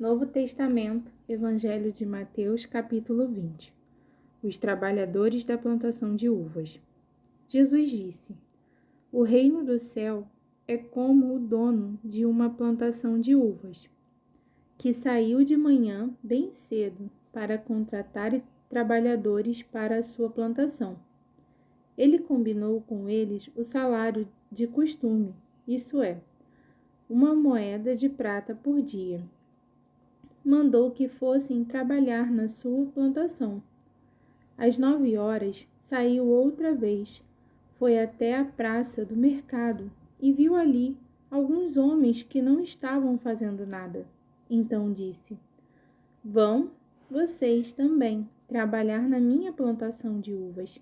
Novo Testamento, Evangelho de Mateus, capítulo 20. Os trabalhadores da plantação de uvas. Jesus disse: O reino do céu é como o dono de uma plantação de uvas, que saiu de manhã bem cedo para contratar trabalhadores para a sua plantação. Ele combinou com eles o salário de costume, isso é, 1 moeda de prata por dia. Mandou que fossem trabalhar na sua plantação. Às 9 horas, saiu outra vez, foi até a praça do mercado e viu ali alguns homens que não estavam fazendo nada. Então disse: Vão vocês também trabalhar na minha plantação de uvas,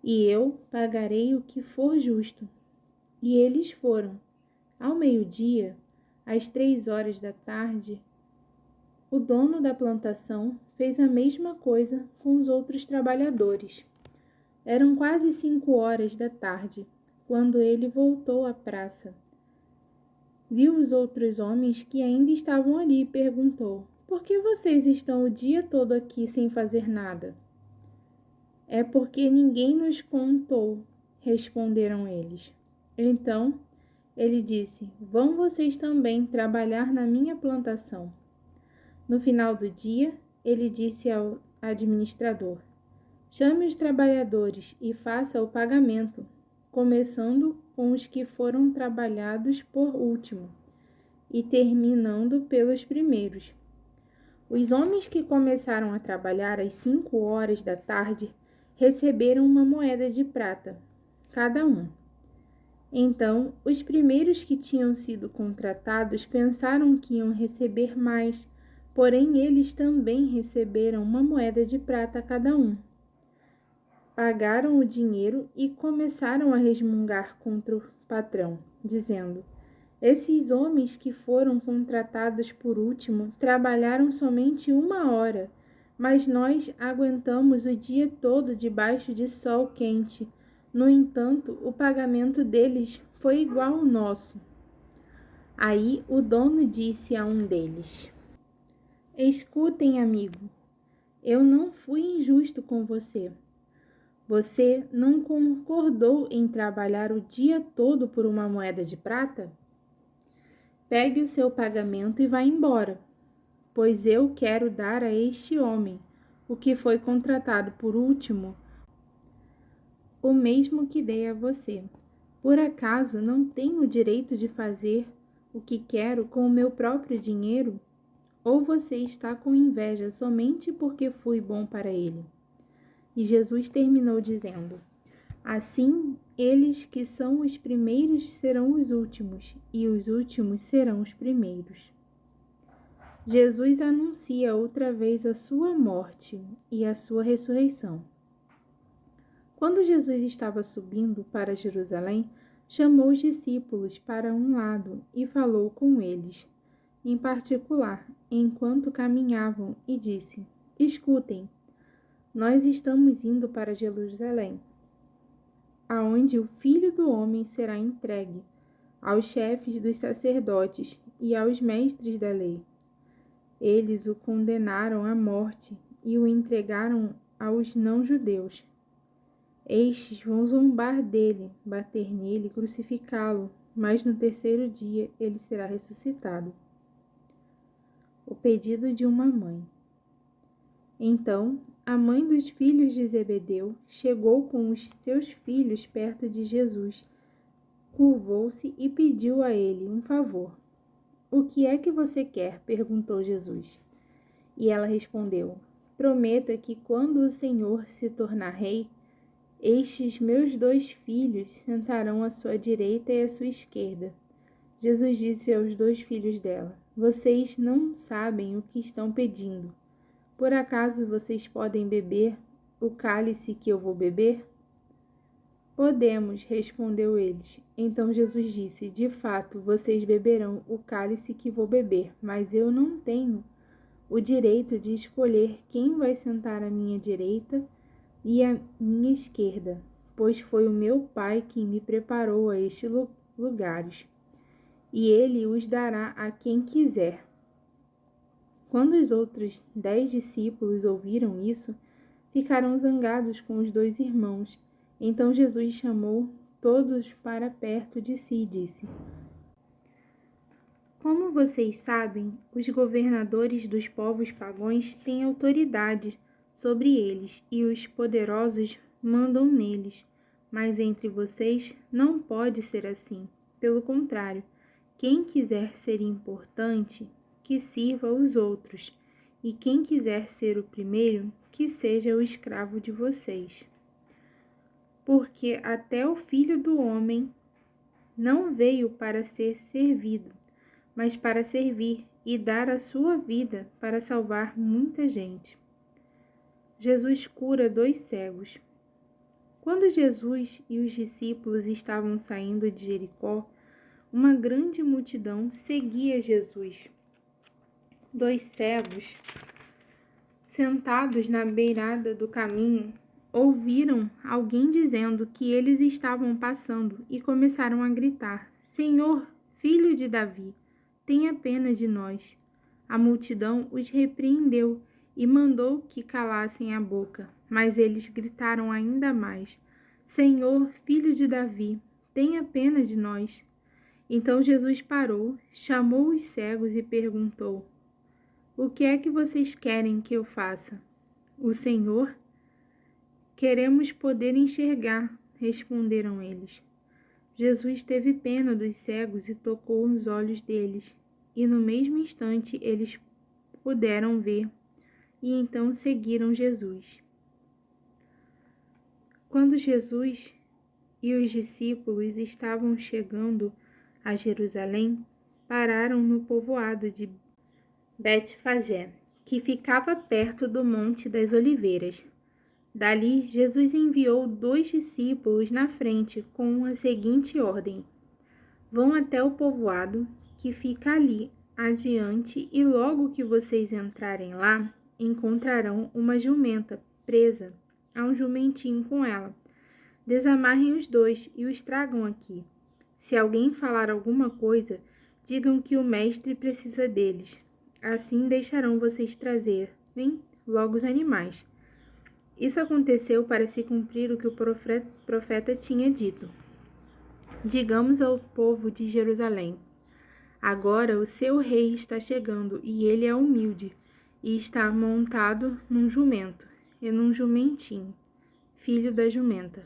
e eu pagarei o que for justo. E eles foram. Ao meio-dia, às 3 horas da tarde, o dono da plantação fez a mesma coisa com os outros trabalhadores. Eram quase 5 horas da tarde, quando ele voltou à praça. Viu os outros homens que ainda estavam ali e perguntou: Por que vocês estão o dia todo aqui sem fazer nada? É porque ninguém nos contou, responderam eles. Então ele disse: Vão vocês também trabalhar na minha plantação. No final do dia, ele disse ao administrador: Chame os trabalhadores e faça o pagamento, começando com os que foram trabalhados por último e terminando pelos primeiros. Os homens que começaram a trabalhar às 5 horas da tarde receberam 1 moeda de prata, cada um. Então, os primeiros que tinham sido contratados pensaram que iam receber mais, porém eles também receberam 1 moeda de prata cada um. Pagaram o dinheiro e começaram a resmungar contra o patrão, dizendo: Esses homens que foram contratados por último trabalharam somente 1 hora, mas nós aguentamos o dia todo debaixo de sol quente. No entanto, o pagamento deles foi igual ao nosso. Aí o dono disse a um deles: Escutem, amigo, eu não fui injusto com você. Você não concordou em trabalhar o dia todo por 1 moeda de prata? Pegue o seu pagamento e vá embora, pois eu quero dar a este homem, o que foi contratado por último, o mesmo que dei a você. Por acaso não tenho o direito de fazer o que quero com o meu próprio dinheiro? Ou você está com inveja somente porque fui bom para ele? E Jesus terminou dizendo: Assim, eles que são os primeiros serão os últimos, e os últimos serão os primeiros. Jesus anuncia outra vez a sua morte e a sua ressurreição. Quando Jesus estava subindo para Jerusalém, chamou os discípulos para um lado e falou com eles, em particular, enquanto caminhavam, e disse: Escutem, nós estamos indo para Jerusalém, aonde o Filho do Homem será entregue aos chefes dos sacerdotes e aos mestres da lei. Eles o condenaram à morte e o entregaram aos não-judeus. Estes vão zombar dele, bater nele e crucificá-lo, mas no terceiro dia ele será ressuscitado. O pedido de uma mãe. Então, a mãe dos filhos de Zebedeu chegou com os seus filhos perto de Jesus, curvou-se e pediu a ele um favor. O que é que você quer? Perguntou Jesus. E ela respondeu: Prometa que quando o Senhor se tornar rei, estes meus 2 filhos sentarão à sua direita e à sua esquerda. Jesus disse aos 2 filhos dela: Vocês não sabem o que estão pedindo. Por acaso vocês podem beber o cálice que eu vou beber? Podemos, respondeu eles. Então Jesus disse: De fato, vocês beberão o cálice que vou beber, mas eu não tenho o direito de escolher quem vai sentar à minha direita e à minha esquerda, pois foi o meu Pai quem me preparou a estes lugares, e ele os dará a quem quiser. Quando os outros 10 discípulos ouviram isso, ficaram zangados com os 2 irmãos. Então Jesus chamou todos para perto de si e disse: Como vocês sabem, os governadores dos povos pagãos têm autoridade sobre eles e os poderosos mandam neles. Mas entre vocês não pode ser assim. Pelo contrário, quem quiser ser importante, que sirva os outros, e quem quiser ser o primeiro, que seja o escravo de vocês. Porque até o Filho do Homem não veio para ser servido, mas para servir e dar a sua vida para salvar muita gente. Jesus cura 2 cegos. Quando Jesus e os discípulos estavam saindo de Jericó, uma grande multidão seguia Jesus. 2 cegos, sentados na beirada do caminho, ouviram alguém dizendo que eles estavam passando e começaram a gritar: Senhor, filho de Davi, tenha pena de nós. A multidão os repreendeu e mandou que calassem a boca, mas eles gritaram ainda mais: Senhor, filho de Davi, tenha pena de nós. Então Jesus parou, chamou os cegos e perguntou: O que é que vocês querem que eu faça? O Senhor? Queremos poder enxergar, responderam eles. Jesus teve pena dos cegos e tocou nos olhos deles, e no mesmo instante eles puderam ver, e então seguiram Jesus. Quando Jesus e os discípulos estavam chegando a Jerusalém, pararam no povoado de Betfagé, que ficava perto do Monte das Oliveiras. Dali, Jesus enviou 2 discípulos na frente com a seguinte ordem: Vão até o povoado, que fica ali adiante, e logo que vocês entrarem lá, encontrarão uma jumenta presa a um jumentinho com ela. Desamarrem os 2 e os tragam aqui. Se alguém falar alguma coisa, digam que o mestre precisa deles. Assim deixarão vocês trazerem logo os animais. Isso aconteceu para se cumprir o que o profeta tinha dito. Digamos ao povo de Jerusalém: Agora o seu rei está chegando, e ele é humilde, e está montado num jumento, e num jumentinho, filho da jumenta.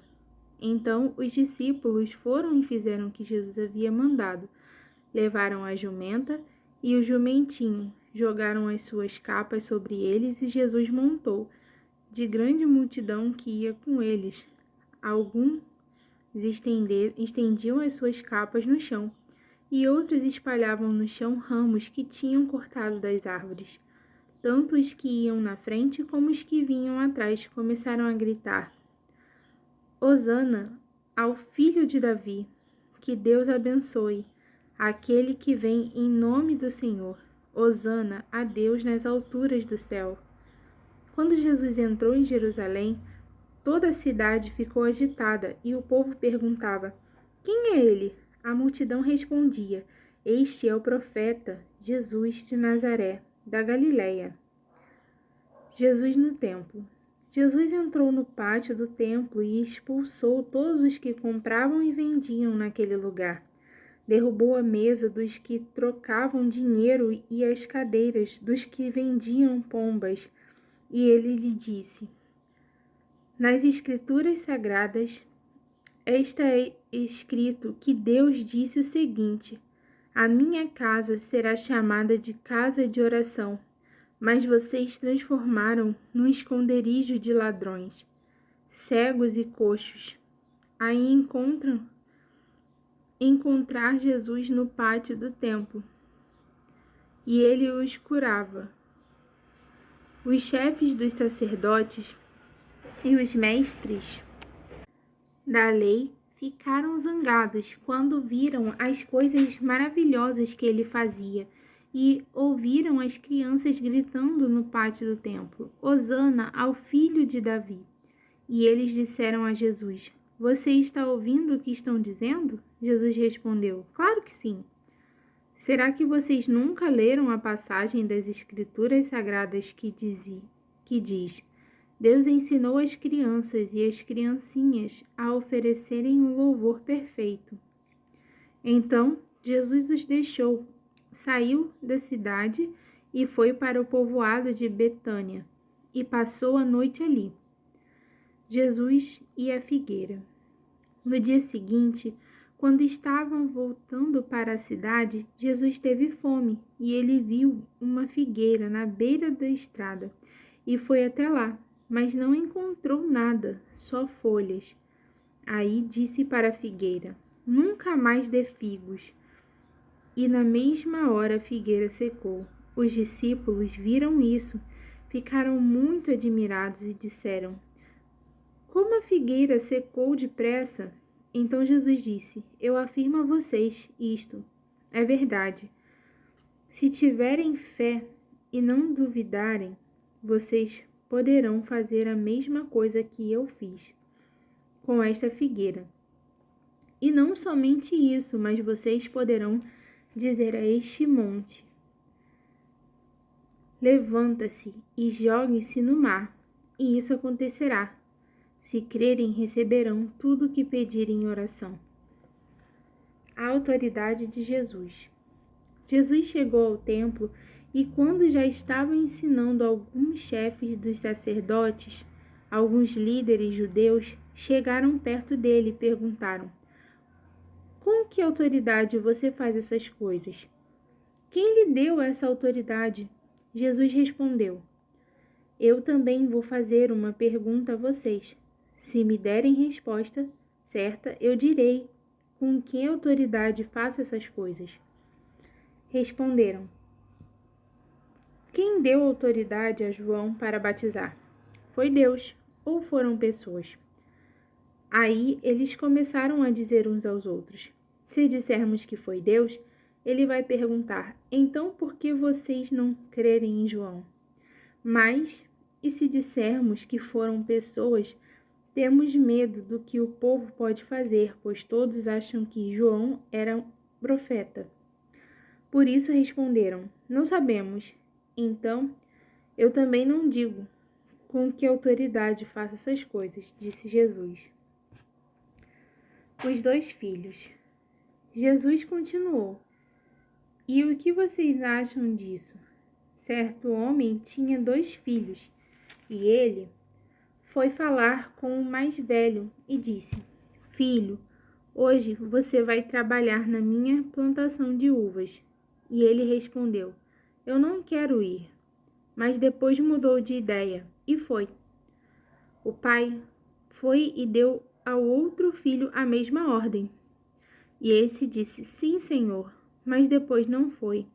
Então os discípulos foram e fizeram o que Jesus havia mandado. Levaram a jumenta e o jumentinho, jogaram as suas capas sobre eles, e Jesus montou, de grande multidão que ia com eles. Alguns estendiam as suas capas no chão, e outros espalhavam no chão ramos que tinham cortado das árvores. Tanto os que iam na frente como os que vinham atrás começaram a gritar: Hosana ao filho de Davi, que Deus abençoe aquele que vem em nome do Senhor. Hosana a Deus nas alturas do céu. Quando Jesus entrou em Jerusalém, toda a cidade ficou agitada e o povo perguntava: Quem é ele? A multidão respondia: Este é o profeta Jesus de Nazaré, da Galileia. Jesus no templo. Jesus entrou no pátio do templo e expulsou todos os que compravam e vendiam naquele lugar. Derrubou a mesa dos que trocavam dinheiro e as cadeiras dos que vendiam pombas. E ele lhe disse: Nas Escrituras Sagradas está escrito que Deus disse o seguinte: A minha casa será chamada de casa de oração, mas vocês transformaram num esconderijo de ladrões. Cegos e coxos. Aí encontrar Jesus no pátio do templo, e ele os curava. Os chefes dos sacerdotes e os mestres da lei ficaram zangados quando viram as coisas maravilhosas que ele fazia e ouviram as crianças gritando no pátio do templo: Hosana ao filho de Davi. E eles disseram a Jesus: Você está ouvindo o que estão dizendo? Jesus respondeu: Claro que sim. Será que vocês nunca leram a passagem das Escrituras Sagradas que diz: Deus ensinou as crianças e as criancinhas a oferecerem um louvor perfeito? Então, Jesus os deixou, saiu da cidade e foi para o povoado de Betânia e passou a noite ali. Jesus e a figueira. No dia seguinte, quando estavam voltando para a cidade, Jesus teve fome e ele viu uma figueira na beira da estrada e foi até lá, mas não encontrou nada, só folhas. Aí disse para a figueira: Nunca mais dê figos. E na mesma hora a figueira secou. Os discípulos viram isso, ficaram muito admirados e disseram: Como a figueira secou depressa? Então Jesus disse: Eu afirmo a vocês isto. É verdade. Se tiverem fé e não duvidarem, vocês poderão fazer a mesma coisa que eu fiz com esta figueira. E não somente isso, mas vocês poderão dizer a este monte: Levanta-se e jogue-se no mar, e isso acontecerá. Se crerem, receberão tudo o que pedirem em oração. A autoridade de Jesus. Jesus chegou ao templo e, quando já estava ensinando alguns chefes dos sacerdotes, alguns líderes judeus chegaram perto dele e perguntaram: Com que autoridade você faz essas coisas? Quem lhe deu essa autoridade? Jesus respondeu: Eu também vou fazer uma pergunta a vocês. Se me derem resposta certa, eu direi com que autoridade faço essas coisas. Responderam: Quem deu autoridade a João para batizar? Foi Deus ou foram pessoas? Aí eles começaram a dizer uns aos outros: Se dissermos que foi Deus, ele vai perguntar: Então por que vocês não crerem em João? Mas, e se dissermos que foram pessoas, temos medo do que o povo pode fazer, pois todos acham que João era um profeta. Por isso responderam: Não sabemos. Então, eu também não digo com que autoridade faço essas coisas, disse Jesus. Os 2 filhos. Jesus continuou: E o que vocês acham disso? Certo homem tinha 2 filhos, e ele foi falar com o mais velho e disse: Filho, hoje você vai trabalhar na minha plantação de uvas. E ele respondeu: Eu não quero ir. Mas depois mudou de ideia e foi. O pai foi e deu ao outro filho a mesma ordem. E esse disse: Sim, senhor, mas depois não foi.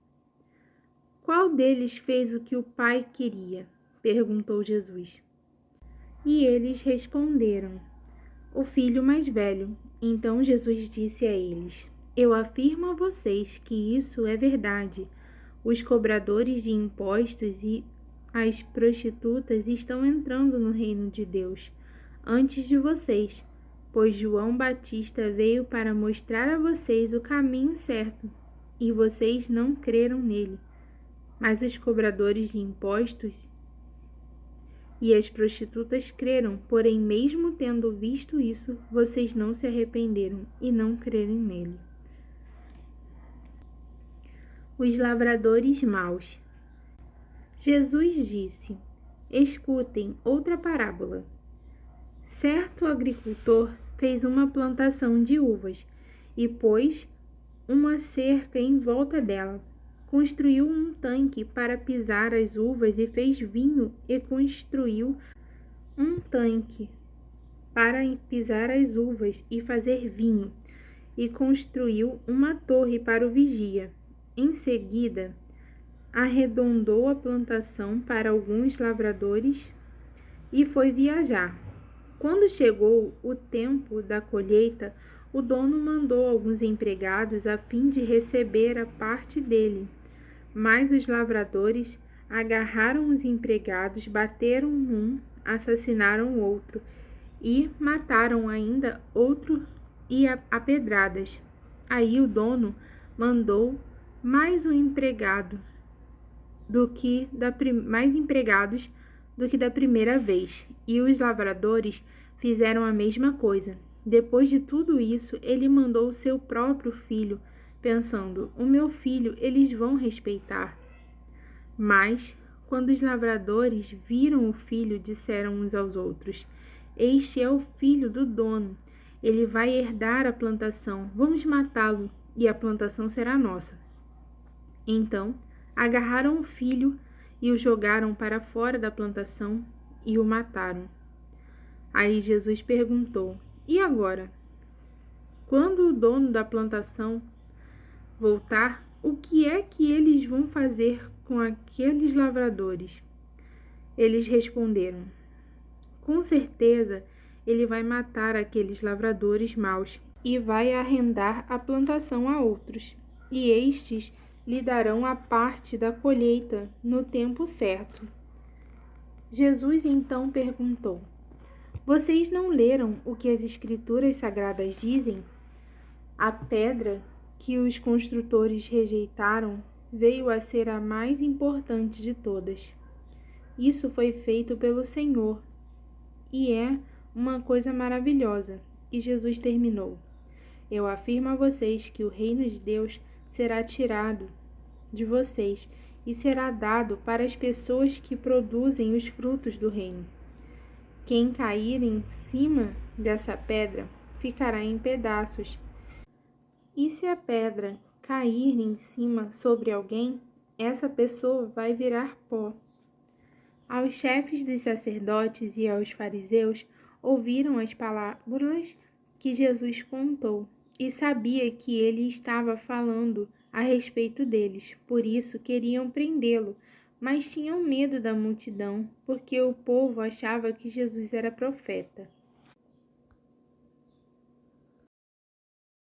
Qual deles fez o que o pai queria? Perguntou Jesus. E eles responderam: O filho mais velho. Então Jesus disse a eles: Eu afirmo a vocês que isso é verdade. Os cobradores de impostos e as prostitutas estão entrando no reino de Deus antes de vocês, pois João Batista veio para mostrar a vocês o caminho certo, e vocês não creram nele. Mas os cobradores de impostos e as prostitutas creram, porém, mesmo tendo visto isso, vocês não se arrependeram e não crerem nele. Os lavradores maus. Jesus disse: Escutem outra parábola. Certo agricultor fez uma plantação de uvas e pôs uma cerca em volta dela. Construiu um tanque para pisar as uvas e fez vinho, e construiu um tanque para pisar as uvas e fazer vinho, e construiu uma torre para o vigia. Em seguida, arredondou a plantação para alguns lavradores e foi viajar. Quando chegou o tempo da colheita, o dono mandou alguns empregados a fim de receber a parte dele. Mas os lavradores agarraram os empregados, bateram um, assassinaram outro e mataram ainda outro a pedradas. Aí o dono mandou mais mais empregados do que da primeira vez, e os lavradores fizeram a mesma coisa. Depois de tudo isso, ele mandou seu próprio filho, pensando: o meu filho eles vão respeitar. Mas, quando os lavradores viram o filho, disseram uns aos outros: este é o filho do dono. Ele vai herdar a plantação. Vamos matá-lo e a plantação será nossa. Então, agarraram o filho e o jogaram para fora da plantação e o mataram. Aí Jesus perguntou: e agora? Quando o dono da plantação voltar, o que é que eles vão fazer com aqueles lavradores? Eles responderam: com certeza ele vai matar aqueles lavradores maus e vai arrendar a plantação a outros, e estes lhe darão a parte da colheita no tempo certo. Jesus então perguntou: vocês não leram o que as Escrituras Sagradas dizem? A pedra que os construtores rejeitaram veio a ser a mais importante de todas. Isso foi feito pelo Senhor e é uma coisa maravilhosa. E Jesus terminou: eu afirmo a vocês que o reino de Deus será tirado de vocês e será dado para as pessoas que produzem os frutos do reino. Quem cair em cima dessa pedra ficará em pedaços. E se a pedra cair em cima sobre alguém, essa pessoa vai virar pó. Aos chefes dos sacerdotes e aos fariseus ouviram as parábolas que Jesus contou e sabia que ele estava falando a respeito deles. Por isso queriam prendê-lo, mas tinham medo da multidão, porque o povo achava que Jesus era profeta.